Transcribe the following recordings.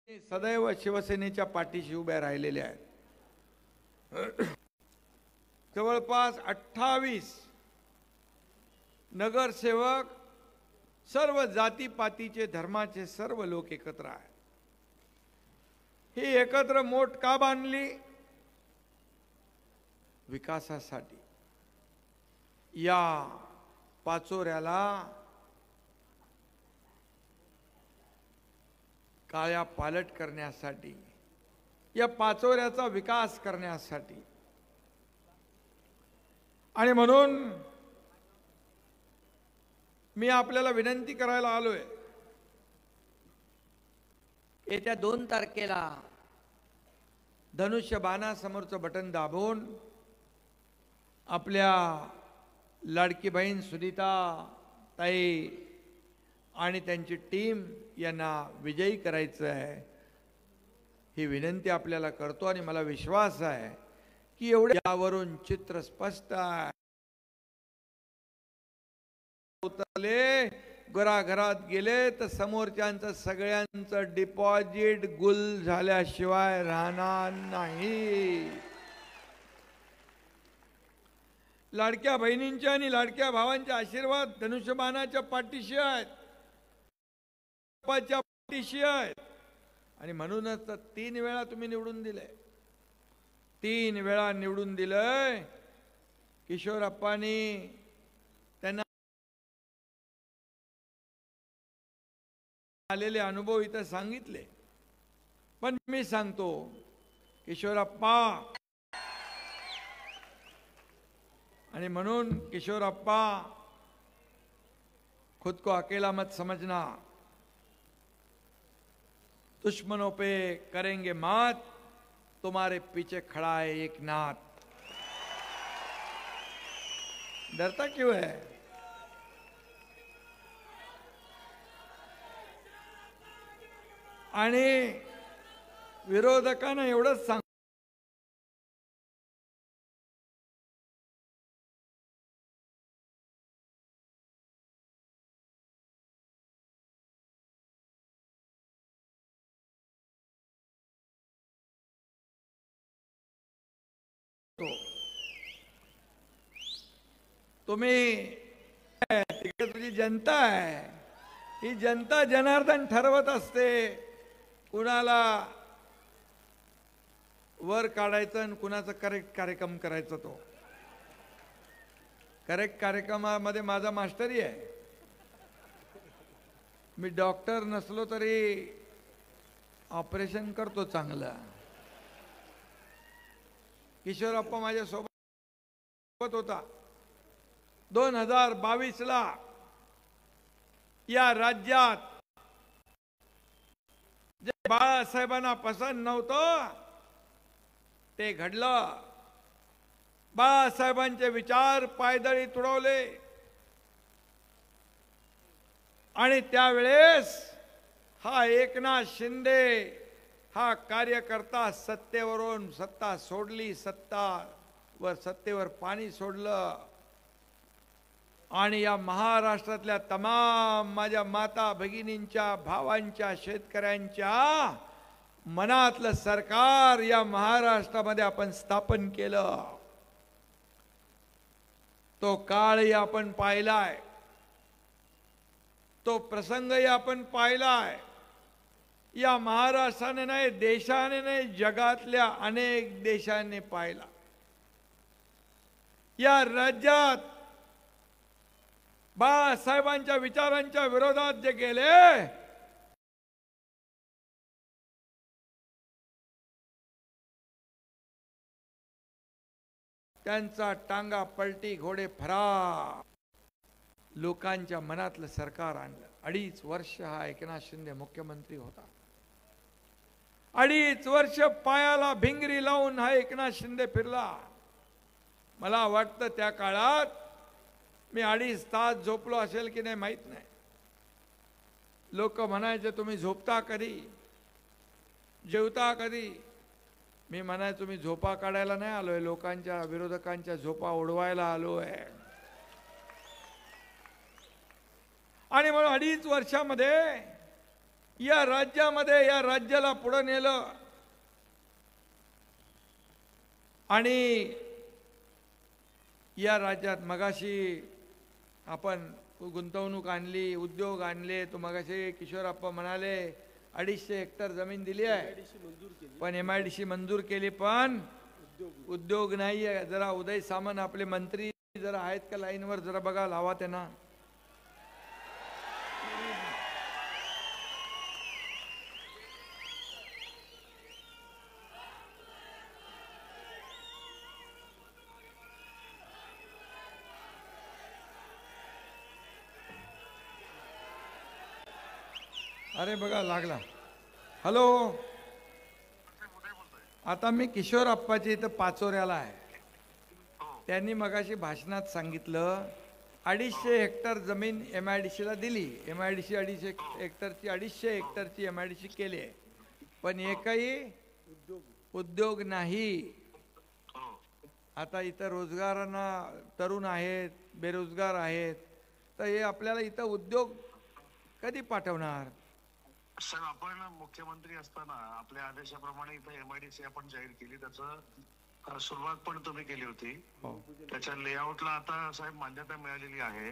सदैव शिवसेनेच्या पाठीशी उभे राहिलेले आहेत। जवळपास 28 नगरसेवक, सर्व जातीपातीचे धर्माचे सर्व लोक एकत्र आहेत। ही एकत्र मोठ का बांधली? विकासासाठी। या पाचोऱ्याला काया पालट करण्यासाठी, या पाचोऱ्याचा विकास करण्यासाठी। आणि म्हणून मी आपल्याला विनंती करायला आलोय, येत्या 2 तारखेला धनुष्यबाणासमोरचं बटन दाबून आपल्या लाडकी बहीण सुनीता ताई आणि त्यांची टीम यांना विजयी करायचं आहे। ही विनंती आपल्याला करतो आणि मला विश्वास आहे की एवढे यावरून चित्र स्पष्ट आहे। उतरले घराघरात गेले तर समोरच्यांचं सगळ्यांचं डिपॉझिट गुल झाल्याशिवाय राहणार नाही। लाडक्या बहिणींचे आणि लाडक्या भावांचे आशीर्वाद धनुष्यबाणाच्या पाठीशी आहेत, पाठीशी आहेत। आणि म्हणूनच 3 वेळा तुम्ही निवडून दिले, 3 वेळा निवडून दिलंय। किशोरप्पांनी त्यांना आलेले अनुभव इथं सांगितले, पण मी सांगतो किशोरप्पा, आणि म्हणून किशोरप्पा खुद को अकेला मत समझना, दुश्मनों पे करेंगे मात, तुम्हारे पीछे खड़ा है एक नाथ। डरता क्यों है? आणि विरोधकांना एवढंच सांग, तुम्ही तुझी जनता आहे, ही जनता जनार्दन ठरवत असते कुणाला वर काढायचं आणि कुणाचा करेक्ट कार्यक्रम करायचा। तो करेक्ट कार्यक्रमामध्ये माझा मास्टरी आहे। मी डॉक्टर नसलो तरी ऑपरेशन करतो चांगलं। किशोरप्पा माझ्या सोबत होता 2022 ला। या राज्यात जे बाळासाहेबांना पसंत नव्हतं ते घडलं। बाळासाहेबांचे विचार पायदळी तुडवले आणि त्यावेळेस हा एकनाथ शिंदे हा कार्यकर्ता सत्तेवरून सत्ता सोडली, सत्तेवर पाणी सोडलं। आणि या महाराष्ट्रातल्या तमाम माझ्या माता भगिनींच्या, भावांच्या, शेतकऱ्यांच्या मनातलं सरकार या महाराष्ट्रामध्ये आपण स्थापन केलं। तो काळही आपण पाहिलाय, तो प्रसंगही आपण पाहिलाय। या महाराष्ट्राने नाही, देशाने नाही, जगातल्या अनेक देशांनी पाहिला। या राज्यात बाळासाहेबांच्या विचारांच्या विरोधात जे गेले त्यांचा टांगा पलटी, घोडे फरार, लोकांच्या मनातलं सरकार आणलं। 2.5 वर्ष हा एकनाथ शिंदे मुख्यमंत्री होता। 2.5 वर्ष पायाला भिंगरी लावून हा एकनाथ शिंदे फिरला। मला वाटतं त्या काळात मी 2.5 तास झोपलो असेल की नाही माहित नाही। लोक म्हणायचे तुम्ही झोपता कधी, जेवता कधी? मी म्हणायचो मी झोपा काढायला नाही आलोय, लोकांच्या विरोधकांच्या झोपा उडवायला आलोय। आणि म्हणून 2.5 वर्षामध्ये या राज्यामध्ये या राज्याला पुढे नेलं आणि या राज्यात मगाशी आपण गुंतवणूक आणली, उद्योग आणले. तो मगाशी किशोरप्पा म्हणाले 250 हेक्टर जमीन दिली आहे, पण MIDC मंजूर केली, पण उद्योग नाही आहे. जरा उदय सामंत आपले मंत्री जरा आहेत का लाईनवर, जरा बघा, लावा त्यांना. अरे बघा लागला. हॅलो, आता मी किशोरप्पाची इथं पाचोऱ्याला आहे. त्यांनी मगाशी भाषणात सांगितलं 250 हेक्टर जमीन MIDCला दिली. MIDC 250 हेक्टरची MIDC केली आहे, पण एकही उद्योग नाही. आता इथं रोजगारांना तरुण आहेत, बेरोजगार आहेत, तर हे आपल्याला इथं उद्योग कधी पाठवणार? सर, आपण मुख्यमंत्री असताना आपल्या आदेशाप्रमाणे इथं MIDC आपण जाहीर केली. त्याचं सुरुवात पण तुम्ही केली होती. त्याच्या लेआउटला आता साहेब मान्यता मिळालेली आहे.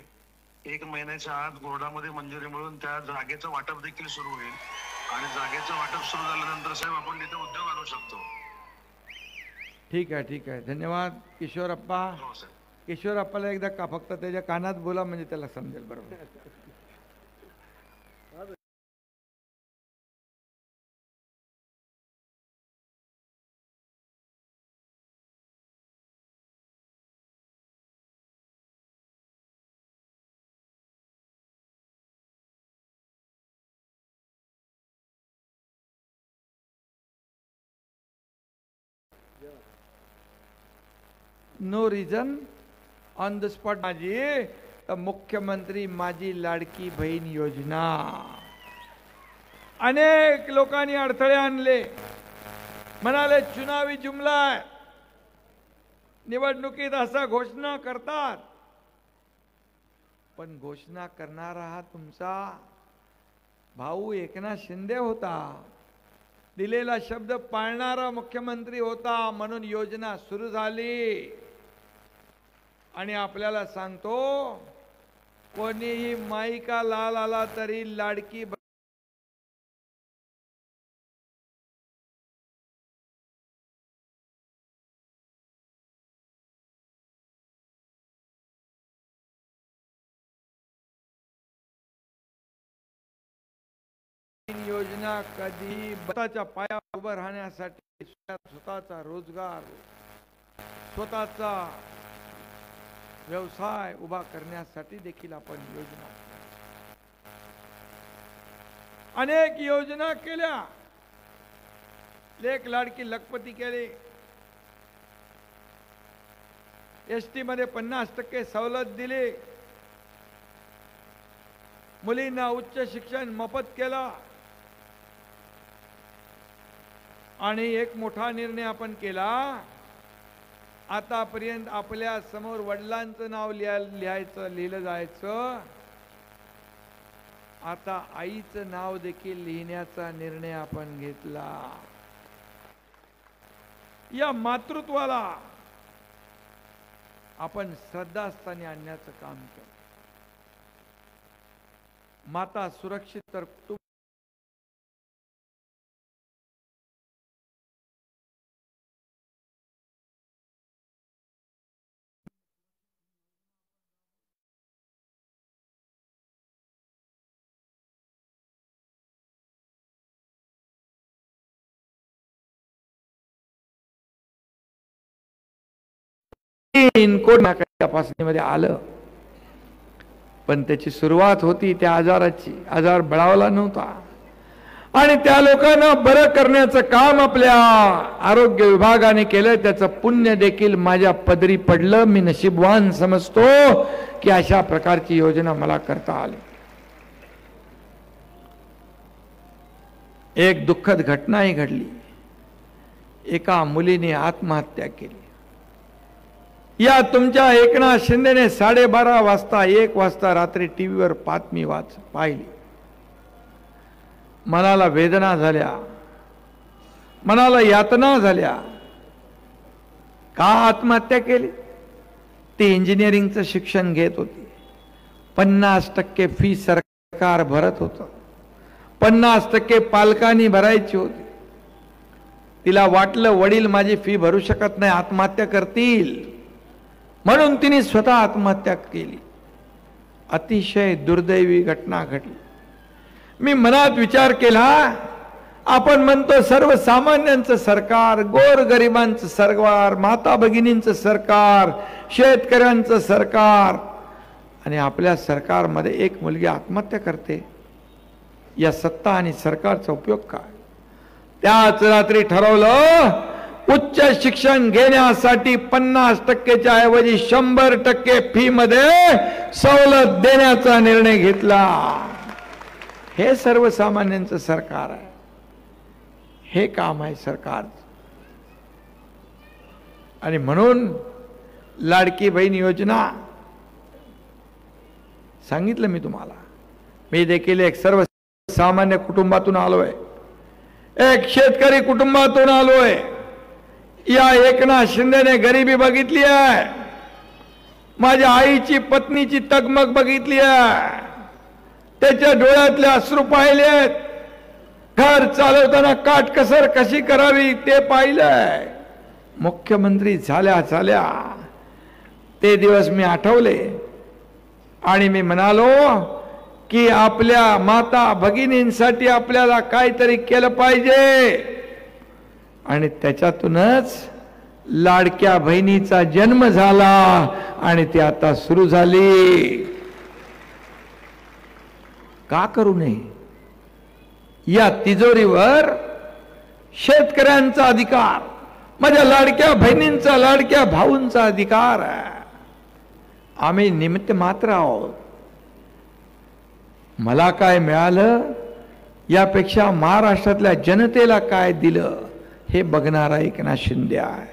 1 महिन्याच्या आत बोर्डामध्ये मंजुरी मिळून त्या जागेचं वाटप देखील सुरू होईल आणि जागेचं वाटप सुरू झाल्यानंतर साहेब आपण तिथे उद्योग आणू शकतो. ठीक आहे, ठीक आहे, धन्यवाद किशोरप्पा. हो सर. किशोरप्पाला एकदा का फक्त त्याच्या कानात बोला म्हणजे त्याला समजेल. बरोबर. No reason on the spot. माझी मुख्यमंत्री माझी लाडकी बहीण योजना, अनेक लोकांनी अडथळे आणले, म्हणाले चुनावी जुमला आहे, निवडणुकीत असा घोषणा करतात. पण घोषणा करणारा हा तुमचा भाऊ एकनाथ शिंदे होता. दिलेला शब्द पाळणारा मुख्यमंत्री होता, म्हणून योजना सुरू झाली. आणि आपल्याला सांगतो, कोणीही माईका लाल आला तरी लाडकी योजना कधी स्वतःच्या पायावर उभं राहण्यासाठी, स्वतःचा रोजगार, स्वतःचा व्यवसाय उभा करण्यासाठी देखील आपण योजना, अनेक योजना केल्या. लेक लाडकी लखपती केले, ST मध्ये 50% सवलत दिली, मुलींना उच्च शिक्षण मोफत केला. आणि एक मोठा निर्णय आपण केला, आतापर्यंत आपल्या समोर वडिलांचं नाव लिहिलं जायचं, आता आईचं नाव देखील लिहिण्याचा निर्णय आपण घेतला. या मातृत्वाला आपण श्रद्धास्थानी आणण्याचं काम केलं. माता सुरक्षित तर कोण तपासणीमध्ये आलं, पण त्याची सुरुवात होती त्या आजाराची. आजार बळावला नव्हता आणि त्या लोकांना बरं करण्याचं काम आपल्या आरोग्य विभागाने केलं. त्याचं पुण्य देखील माझ्या पदरी पडलं. मी नशीबवान समजतो की अशा प्रकारची योजना मला करता आली. एक दुःखद घटनाही घडली. एका मुलीने आत्महत्या केली. या तुमच्या एकनाथ शिंदेने 12:30 वाजता 1 वाजता रात्री टीव्हीवर बातमी पाहिली. मनाला वेदना झाल्या, मनाला यातना झाल्या. का आत्महत्या केली? ती इंजिनिअरिंगचं शिक्षण घेत होती. 50% फी सरकार भरत होतं, 50% पालकांनी भरायची होती. तिला वाटलं वडील माझी फी भरू शकत नाही, आत्महत्या करतील, म्हणून तिने स्वतः आत्महत्या केली. अतिशय दुर्दैवी घटना घडली. मी मनात विचार केला, आपण म्हणतो सर्वसामान्यांचं सरकार, गोरगरिबांचं सरकार, माता भगिनींचं सरकार, शेतकऱ्यांचं सरकार, आणि आपल्या सरकारमध्ये एक मुलगी आत्महत्या करते. या सत्ता आणि सरकारचा उपयोग काय? त्याच रात्री ठरवलं, उच्च शिक्षण घेण्यासाठी 50%च्या ऐवजी 100% फी मध्ये सवलत देण्याचा निर्णय घेतला. हे सर्वसामान्यांचं सरकार आहे, हे काम आहे सरकारचं. आणि म्हणून लाडकी बहीण योजना सांगितलं मी तुम्हाला. मी देखील एक सर्वसामान्य कुटुंबातून आलोय, एक शेतकरी कुटुंबातून आलोय. या एकनाथ शिंदेने गरिबी बघितली आहे, माझ्या आईची पत्नीची तगमग बघितली आहे, त्याच्या डोळ्यातले अश्रू पाहिलेत, घर चालवताना काटकसर कशी करावी ते पाहिलंय. मुख्यमंत्री झाल्या झाल्या ते दिवस मी आठवले आणि मी म्हणालो की आपल्या माता भगिनींसाठी आपल्याला काहीतरी केलं पाहिजे. आणि त्याच्यातूनच लाडक्या बहिणीचा जन्म झाला आणि ती आता सुरू झाली. का करू नये? या तिजोरीवर शेतकऱ्यांचा अधिकार, माझ्या लाडक्या बहिणींचा, लाडक्या भाऊंचा अधिकार आहे. आम्ही निमित्त मात्र आहोत. मला काय मिळालं यापेक्षा महाराष्ट्रातल्या जनतेला काय दिलं हे बघणारा एकनाथ शिंदे आहे,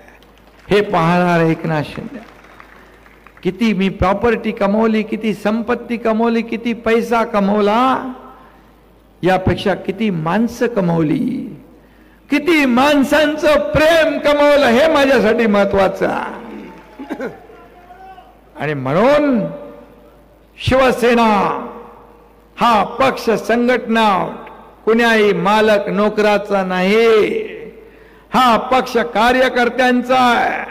हे पाहणारा एकनाथ शिंदे. किती मी प्रॉपर्टी कमवली, किती संपत्ती कमवली, किती पैसा कमवला, यापेक्षा किती माणसं कमवली, किती माणसांचं प्रेम कमवलं हे माझ्यासाठी महत्वाचं आहे. आणि म्हणून शिवसेना हा पक्ष संघटना कुण्याही मालक नोकराचा नाही. हा पक्ष कार्यकर्त्यांचा आहे,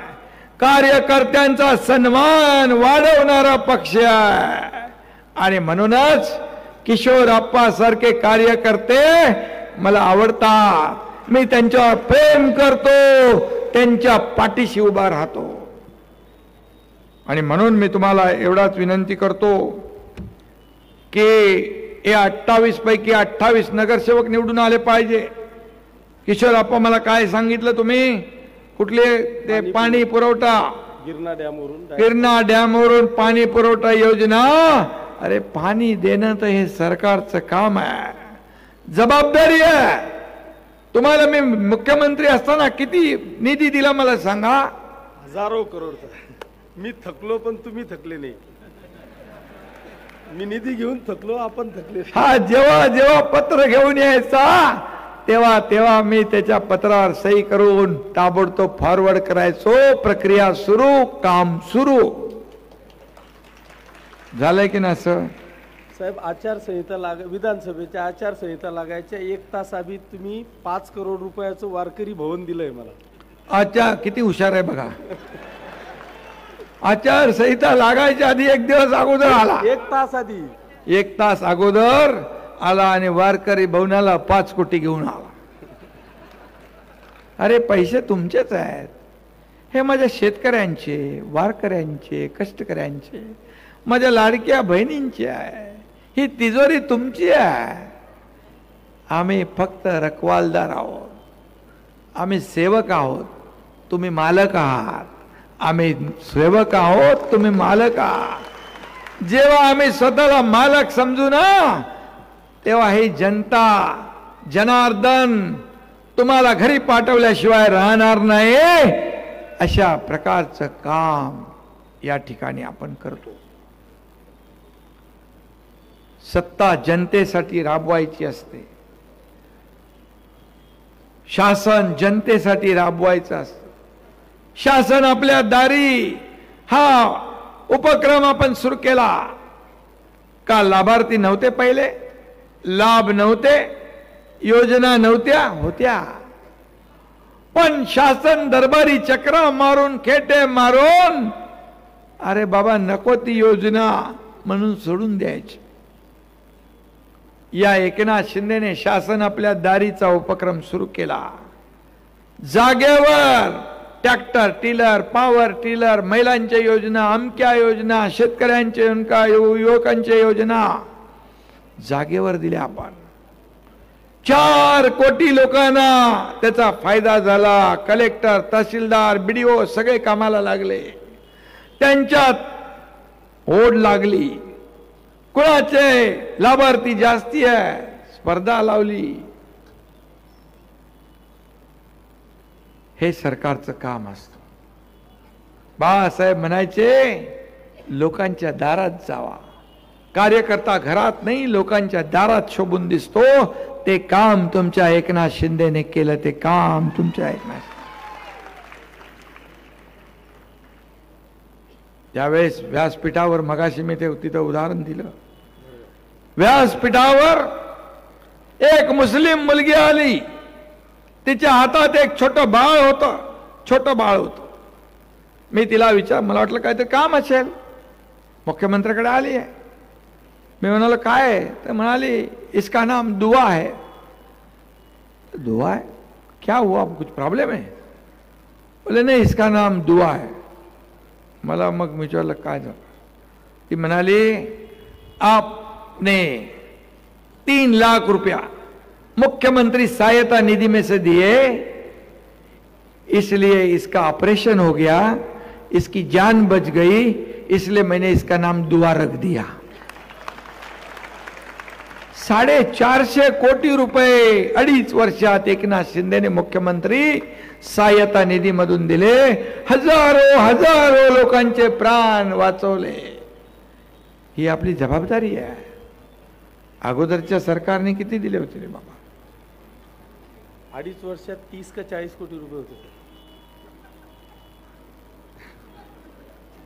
कार्यकर्त्यांचा सन्मान वाढवणारा पक्ष आहे. आणि म्हणूनच किशोर अप्पा सारखे कार्यकर्ते मला आवडतात. मी त्यांच्यावर प्रेम करतो, त्यांच्या पाठीशी उभा राहतो. आणि म्हणून मी तुम्हाला एवढाच विनंती करतो की हे 28 पैकी 28 नगरसेवक निवडून आले पाहिजे. किशोर अप्पा मला काय सांगितलं तुम्ही? कुठले ते पाणी पुरवठा, गिरणा डॅमवरून पाणी पुरवठा योजना. अरे पाणी देणं तर हे सरकारचं काम आहे, जबाबदारी आहे. तुम्हाला मी मुख्यमंत्री असताना किती निधी दिला मला सांगा? हजारो करोडचा. मी थकलो पण तुम्ही थकले नाही. मी निधी घेऊन थकलो, आपण थकले. हा, जेव्हा जेव्हा पत्र घेऊन यायचा तेव्हा तेव्हा मी त्याच्या पत्रावर सही करून ताबडतोब फॉरवर्ड करायचो. प्रक्रिया सुरू, काम सुरू झालंय की नाही सर? साहेब आचारसंहिता विधानसभेच्या आचारसंहिता लागायच्या 1 तास आधी तुम्ही 5 करोड रुपयाचं वारकरी भवन दिलंय मला. अच्छा, किती हुशार आहे बघा. आचारसंहिता लागायच्या आधी 1 दिवस अगोदर आला, 1 तास आधी, 1 तास अगोदर आला आणि वारकरी भवनाला 5 कोटी घेऊन आला. अरे पैसे तुमचेच आहेत, हे माझ्या शेतकऱ्यांचे, वारकऱ्यांचे, कष्टकऱ्यांचे, माझ्या लाडक्या बहिणींचे आहे. ही तिजोरी तुमची आहे. आम्ही फक्त रखवालदार आहोत, आम्ही सेवक आहोत, तुम्ही मालक आहात. आम्ही सेवक आहोत, तुम्ही मालक आहात. जेव्हा आम्ही स्वतःला मालक समजू ना, तेव्हा ही जनता, जनार्दन तुम्हाला घरी पाठवल्याशिवाय राहणार नाही. अशा प्रकारचं काम या ठिकाणी आपण करतो. सत्ता जनतेसाठी राबवायची असते. शासन जनतेसाठी राबवायचं असतं. शासन आपल्या दारी हा उपक्रम आपण सुरू केला का लाभार्थी नव्हते, पहिले लाभ नव्हते, योजना नव्हत्या, होत्या, पण शासन दरबारी चक्र मारून, खेटे मारून, अरे बाबा नको ती योजना म्हणून सोडून द्यायची. या एकनाथ शिंदेने शासन आपल्या दारीचा उपक्रम सुरू केला. जागेवर ट्रॅक्टर, टिलर, पॉवर टिलर, महिलांच्या योजना, अमक्या योजना, शेतकऱ्यांच्या युवकांच्या योजना जागेवर दिल्या आपण. 4 कोटी लोकांना त्याचा फायदा झाला. कलेक्टर, तहसीलदार, BDO सगळे कामाला लागले. त्यांच्यात ओढ लागली. कुणाचे लाभार्थी जास्ती आहे, स्पर्धा लावली. हे सरकारचं काम असतं. बाळासाहेब म्हणायचे लोकांच्या दारात जावा. कार्यकर्ता घरात नाही, लोकांच्या दारात शोभून दिसतो. ते काम तुमच्या एकनाथ शिंदेने केलं. ते काम तुमच्या एकनाथ. त्यावेळेस व्यासपीठावर, मगाशी मी ते तिथं उदाहरण दिलं, व्यासपीठावर एक मुस्लिम मुलगी आली. तिच्या हातात एक छोटं बाळ होतं, छोटं बाळ होतं. मी तिला मला वाटलं काहीतरी काम असेल, मुख्यमंत्र्याकडे आली आहे. मी म्हणालो काय आहे? तर म्हणाली इसका नाम दुआ है. दुआ है? क्या हुआ, कुछ प्रॉब्लम है? बोले नहीं, इसका नाम दुआ है. मला मग मी विचारलं काय झालं. ती म्हणाली आपने 3 लाख रुपया मुख्यमंत्री सहायता निधि में से दिए, इसलिए इसका ऑपरेशन हो गया, इसकी जान बच गई, इसलिए मैंने इसका नाम दुआ रख दिया. 450 कोटी रुपये 2.5 वर्षात एकनाथ शिंदेने मुख्यमंत्री सहायता निधी मधून दिले. हजारो लोकांचे प्राण वाचवले. ही आपली जबाबदारी आहे. अगोदरच्या सरकारने किती दिले होते रे बाबा? 2.5 वर्षात 30 का 40 कोटी रुपये होते.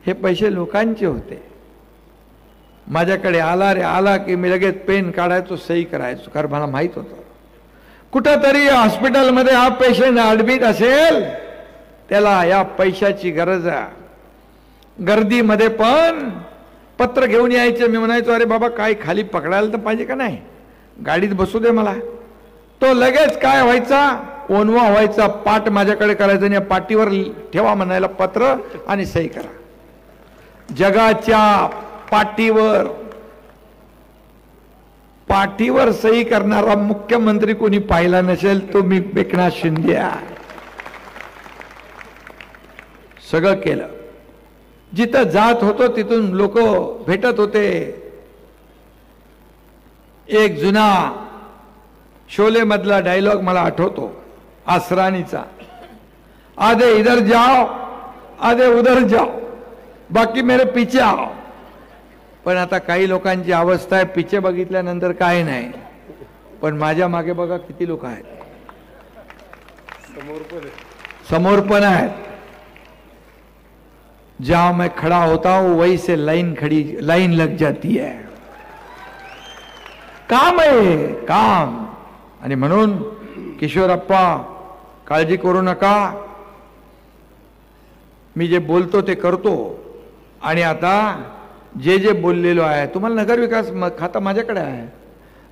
हे पैसे लोकांचे होते. माझ्याकडे आला की मी लगेच पेन काढायचो, सही करायचो, कारण मला माहित होतं कुठंतरी हॉस्पिटलमध्ये हा पेशंट ऍडमिट असेल, त्याला या पैशाची गरज आहे. गर्दीमध्ये पण पत्र घेऊन यायचे. मी म्हणायचो अरे बाबा काय खाली पकडायला तर पाहिजे का नाही, गाडीत बसू दे मला. तो लगेच काय व्हायचा, ओनवा व्हायचा, पाठ माझ्याकडे करायचं आणि पाठीवर ठेवा म्हणायला पत्र आणि सही करा. जगाच्या पाठीवर सही करणारा मुख्यमंत्री कोणी पाहिला नसेल तो मी एकनाथ शिंदे आहे. सगळं केलं. जिथं जात होतो तिथून लोक भेटत होते. एक जुना शोले मधला डायलॉग मला आठवतो, आसरानीचा, आधे इधर जाओ आधे उधर जाओ, बाकी मेरे पीछे आओ. पण आता काही लोकांची अवस्था आहे, पिछे बघितल्यानंतर काय नाही, पण माझ्या मागे बघा किती लोक आहेत, समोर पण आहेत. जहां मैं खड़ा होता हूं वहीं से लाइन लग जाती है. काम आहे काम. आणि म्हणून किशोरप्पा काळजी करू नका, मी जे बोलतो ते करतो. आणि आता जे बोललेलो आहे, तुम्हाला नगर विकास खाता माझ्याकडे आहे.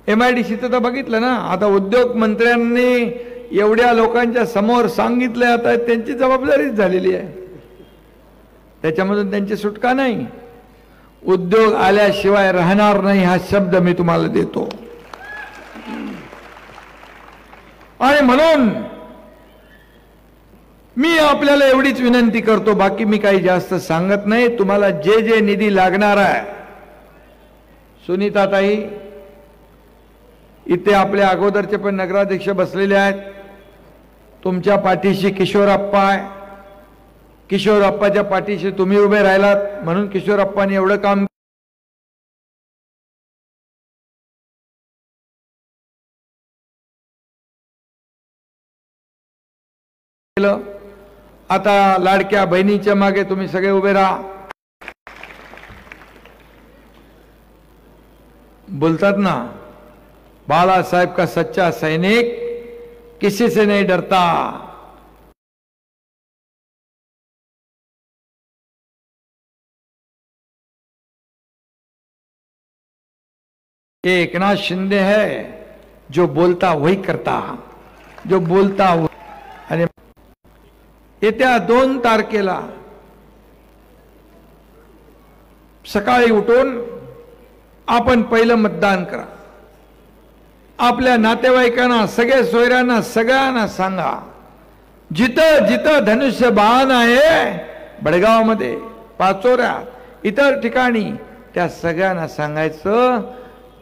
MIDCचं तर बघितलं ना. आता उद्योग मंत्र्यांनी एवढ्या लोकांच्या समोर सांगितलं, आता त्यांची जबाबदारीच झालेली आहे, त्याच्यामधून त्यांची सुटका नाही. उद्योग आल्याशिवाय राहणार नाही हा शब्द मी तुम्हाला देतो. आणि म्हणून मी आपल्याला एवढीच विनंती करतो, बाकी मी काही जास्त सांगत नाही. तुम्हाला जे निधी लागणार आहे, सुनीताताई इथे आपल्या अगोदरचे पण नगराध्यक्ष बसलेले आहेत, तुमच्या पाठीशी किशोरप्पा आहे. किशोरप्पाच्या पाठीशी तुम्ही उभे राहिलात म्हणून किशोरप्पांनी एवढं काम केलं. आता लाडक्या बहिणीच्या मागे तुम्ही सगळे उभे राहा. बोलतात ना, बाळासाहेब का सच्चा सैनिक किसी से नहीं डरता. एकनाथ शिंदे है जो बोलता वही करता, जो बोलता आणि येत्या 2 तारखेला सकाळी उठून आपण पहिलं मतदान करा. आपल्या नातेवाईकांना, सगळ्या सोयऱ्यांना, सगळ्यांना सांगा, जिथं जिथं धनुष्यबाण आहे, बडगावमध्ये, पाचोऱ्यात, इतर ठिकाणी, त्या सगळ्यांना सांगायचं,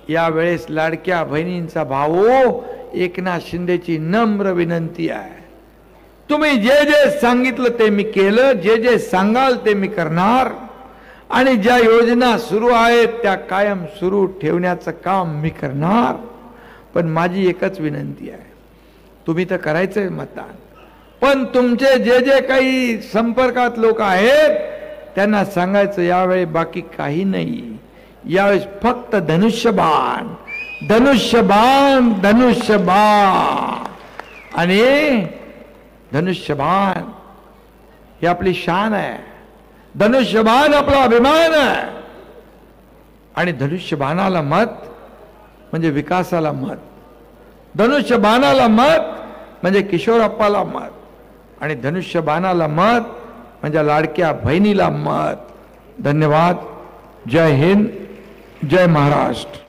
यावेळेस लाडक्या बहिणींचा भाऊ एकनाथ शिंदेची नम्र विनंती आहे, तुम्ही जे जे सांगितलं ते मी केलं, जे जे सांगाल ते मी करणार, आणि ज्या योजना सुरू आहेत त्या कायम सुरू ठेवण्याचं काम मी करणार. पण माझी एकच विनंती आहे, तुम्ही तर करायचंय मतदान, पण तुमचे जे जे काही संपर्कात लोक आहेत त्यांना सांगायचं, यावेळी बाकी काही नाही, यावेळेस फक्त धनुष्यबाण, धनुष्यबाण, धनुष्यबाण. आणि धनुष्यबाण ही आपली शान आहे, धनुष्यबाण आपला अभिमान आहे. आणि धनुष्यबाणाला मत म्हणजे विकासाला मत, धनुष्यबाणाला मत म्हणजे किशोरप्पाला मत, आणि धनुष्यबाणाला मत म्हणजे लाडक्या बहिणीला मत. धन्यवाद. जय हिंद, जय महाराष्ट्र.